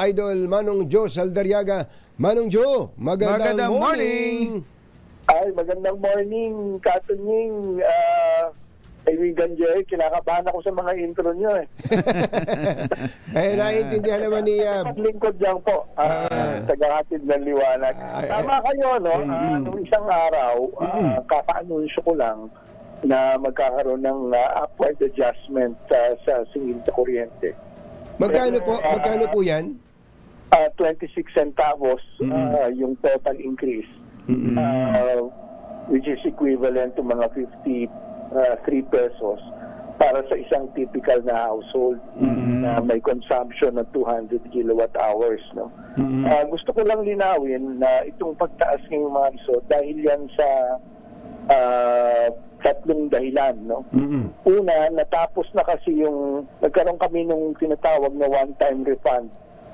Idol Manong Joe Saldarriaga. Manong Joe, magandang morning! Ay, magandang morning, Katunying. Kaibigan Jerry, kinakabahan ako sa mga intro nyo eh. Naiintindihan naman ni... Paglingkod lang po, tagahatid ng liwanag. Tama kayo, no? Nung isang araw, kaka-anunsyo ko lang na magkakaroon ng upward adjustment sa singil sa kuryente. Magkano po yan? 26 centavos yung total increase, which is equivalent to mga 53 pesos para sa isang typical na household na may consumption ng 200 kilowatt hours. No? Gusto ko lang linawin na itong pagtaas ng mga resort dahil yan sa tatlong dahilan. No? Una, natapos na kasi nagkaroon kami nung tinatawag na one-time refund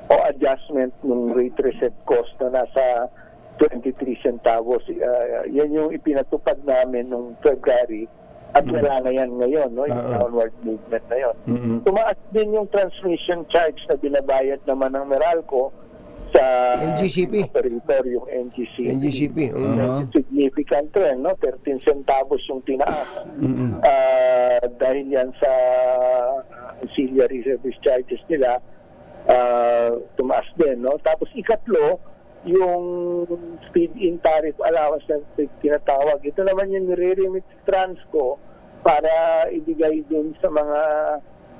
o adjustment ng rate reset cost na nasa 23 centavos. Yan yung ipinatupad namin nung February at wala na yan ngayon, no? Yung downward movement na yon. Tumaas din yung transmission charge na binabayad naman ng Meralco sa NGCP. Operator, yung NGCP. Significant trend, no? 13 centavos yung tinaas. Dahil yan sa ancillary service charges nila, tumaas din, no? Tapos ikatlo, yung speed-in tariff allowance na tinatawag. Ito naman yung nire-remit Transco para ibigay din sa mga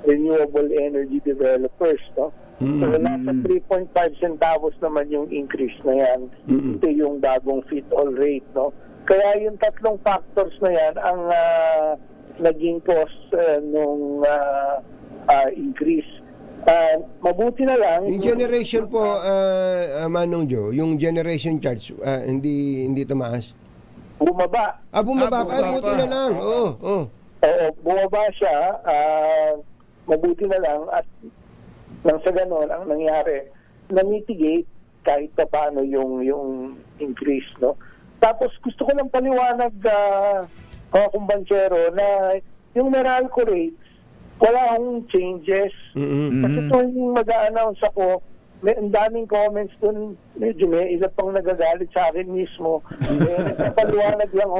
renewable energy developers, no? So, nasa 3.5 centavos naman yung increase na yan. Ito yung bagong fit-all rate, no? Kaya yung tatlong factors na yan ang naging cost nung increase. Mabuti na lang. Yung generation po, Manong Joe, yung generation charge, hindi tumaas? Bumaba. Bumaba. Buti na lang. Oo, bumaba siya. Mabuti na lang. At nang sa ganon, ang nangyari, na-mitigate kahit pa paano yung increase, no? Tapos gusto ko lang paliwanag, mga kumbansero, na yung Meralco rates, wala akong changes. Kasi tuwing mag-a-announce ako, ang daming comments dun, medyo may ilan pang nagagalit sa akin mismo. Nagpapaliwanag lang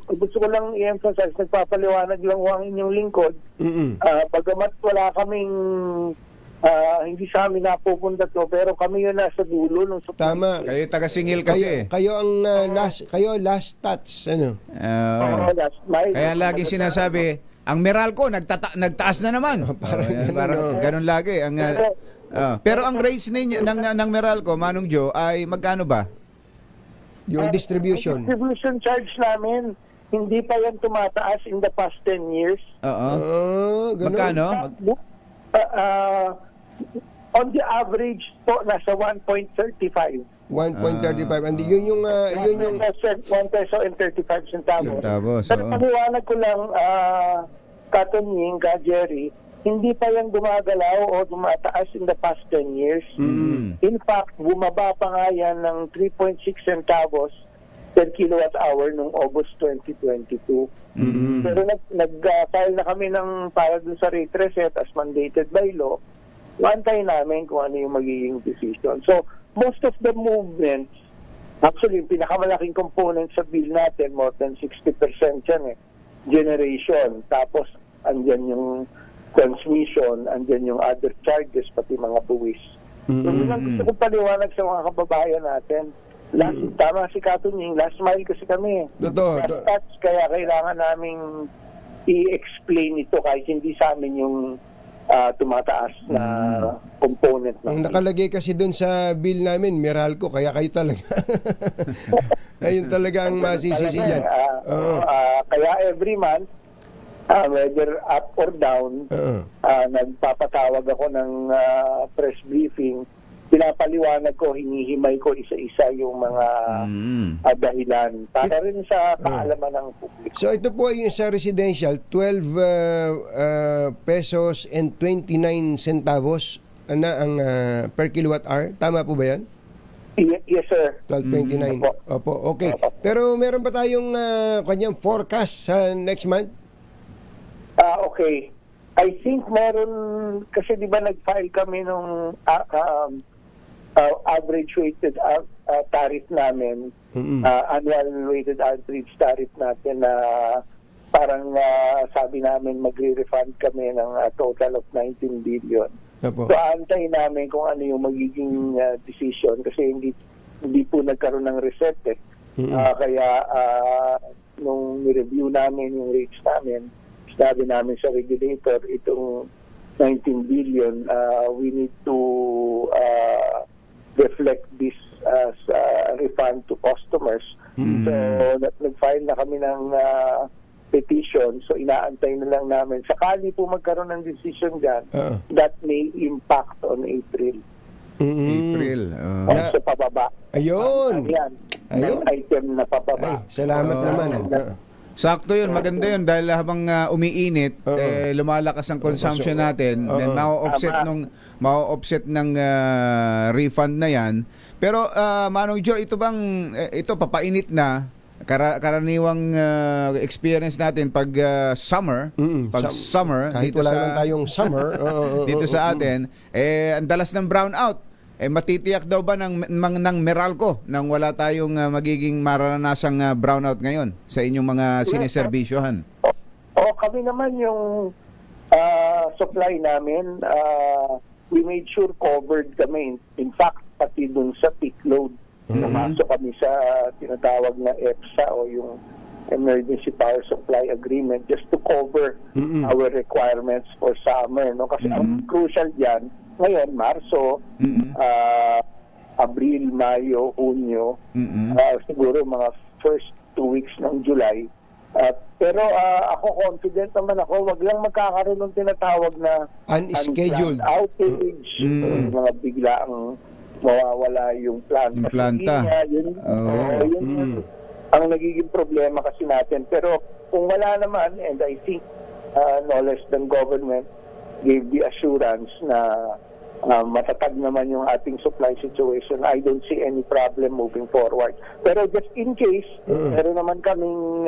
gusto ko lang i-emphasize, nagpapaliwanag lang ang inyong lingkod. Bagamat wala kaming hindi sa amin napupunta to, pero kami yun nasa dulo ng tama. Kayo taga-singil kasi. Kayo ang last touch, ano? Kaya lagi sinasabi, ang Meralco nagtaas na naman. Parang ganun lagi. Pero ang rates ng Meralco, Manong Joe, ay magkano ba? Yung distribution. Distribution charge namin, hindi pa yan tumataas in the past 10 years. Magkano? On the average po, nasa 1.35. 1.35. And yun yung 1 peso and 35 centavos. Pero Centavos. paniwanag ko lang, Katunying, Jerry, hindi pa yan gumagalaw o tumataas in the past 10 years. In fact, bumaba pa nga yan ng 3.6 centavos per kilowatt hour noong August 2022. Pero nag-file na kami para dun sa rate reset as mandated by law. Wantay namin kung ano yung magiging decision. So, most of the movements, actually, yung pinakamalaking component sa bill natin, more than 60% yan generation. Tapos, andyan yung transmission, andyan yung other charges, pati mga buwis. So, yun lang gusto kong paliwanag sa mga kababayan natin. Tama si Katunying, last mile kasi kami. Totoo. Kaya kailangan naming i-explain ito kahit hindi sa amin yung tumataas na component. Ang nakalagay kasi doon sa bill namin, Meralco, kaya kayo talaga. Ayun talaga ang masisisi yan. Kaya every month, whether up or down, nagpapatawag ako ng press briefing, pinapaliwanag ko, hinihimay ko isa-isa yung mga dahilan para rin sa kaalaman ng publiko. So ito po yung sa residential, 12 pesos and 29 centavos na ang per kilowatt hour. Tama po ba yan? Yes, sir. 12.29. Opo, okay. Pero meron ba tayong kanyang forecast sa next month? Okay. I think meron, kasi di ba nag-file kami nung average weighted tariff namin, annual weighted average tariff natin na parang sabi namin magre-refund kami ng total of 19 billion. Opo. So aantayin namin kung ano yung magiging decision kasi hindi po nagkaroon ng reset eh. Kaya nung review namin yung rates namin, sabi namin sa regulator, itong 19 billion, we need to reflect this as refund to customers. So, nag-file na kami ng petition. So, inaantay na lang namin. Sakali po magkaroon ng decision dyan, that may impact on April. April. So, pababa. Ayun. Yan. Ayun. Item na pababa. Ay, salamat naman. Sakto yun, maganda yun dahil habang umiinit, lumalakas ang consumption natin, ma-offset ng refund na yan. Pero Manong Joe, ito papainit na karaniwang experience natin pag summer, kahit dito wala sa naman tayong summer, dito sa atin, ang dalas ng brownout. Matitiyak daw ba ng Meralco nang wala tayong magiging maranasang brownout ngayon sa inyong mga sineserbisyohan? Kami naman yung supply namin, we made sure covered kami. In fact, pati dun sa peak load, namasok kami sa tinatawag na EPSA o yung Emergency Power Supply Agreement just to cover our requirements for summer. No? Kasi ang crucial dyan, ngayon, Marso, Abril, Mayo, Hunyo, siguro mga first 2 weeks ng July. Pero ako confident naman ako, wag lang magkakaroon ng tinatawag na unscheduled outage, mga biglaang mawawala yung planta. Yun ang nagiging problema kasi natin. Pero kung wala naman, and I think no less than government gave the assurance na matatag naman yung ating supply situation, I don't see any problem moving forward. Pero just in case, meron naman kaming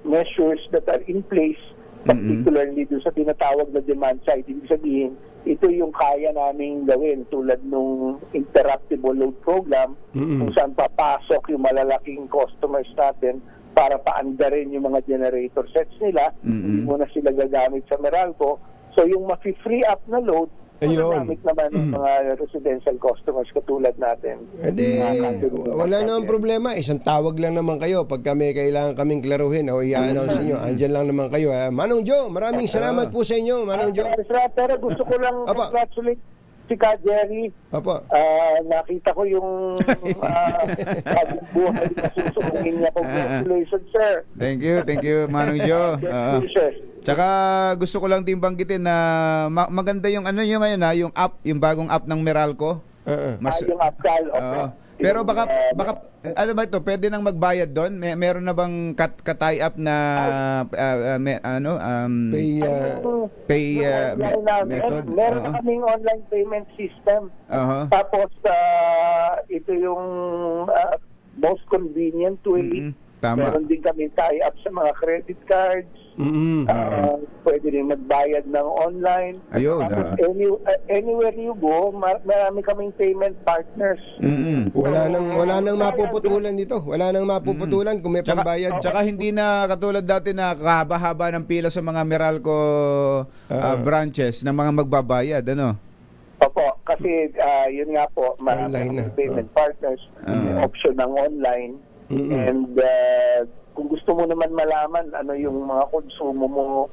measures that are in place, particularly doon sa tinatawag na demand side. Ibig sabihin, ito yung kaya naming gawin tulad nung interruptible load program, kung saan papasok yung malalaking customers natin para paandarin yung mga generator sets nila, hindi muna sila gagamit sa Meralco. So yung ma-free up na load, magamit naman ng mga residential customers katulad natin. Wala namang problema. Isang tawag lang naman kayo pag kami kailangan kaming klaruhin o i-announce nyo. Andyan lang naman kayo. Manong Joe, maraming salamat po sa inyo. Manong Joe. Pero gusto ko lang congratulate si Ka Jerry. Nakita ko yung buhay na susungin niya. Congratulations, sir. Thank you, Manong Joe. Tsaka gusto ko lang din banggitin na maganda yung ngayon yung app, yung bagong app ng Meralco. Yung Apcal. Pero baka ano ba ito, pwede nang magbayad doon? Meron na bang tie up na pay method? Meron na kaming online payment system. Tapos ito yung most convenient way. Tama. Meron din kami tie up sa mga credit cards. Pwede rin magbayad ng online. Ayun. Anywhere you go, marami kaming payment partners. Wala nang mapuputulan dito. Wala nang mapuputulan kung may pambayad. Tsaka hindi na katulad dati na kahaba-haba ng pila sa mga Meralco branches ng mga magbabayad, ano? Opo, kasi yun nga po, marami kaming payment partners. Option ng online. And kung gusto mo naman malaman ano yung mga konsumo mo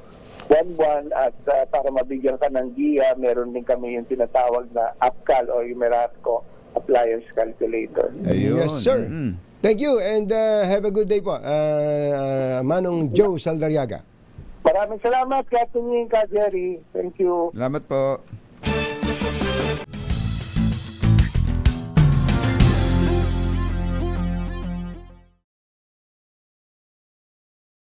buwan-buwan at para mabigyan ka ng giya, meron din kami yung tinatawag na Apcal o yung Meralco Appliance Calculator. Ayun. Yes, sir. Thank you and have a good day po. Manong Joe Saldariaga. Maraming salamat, Captain Ying, Ka Jerry. Thank you. Salamat po.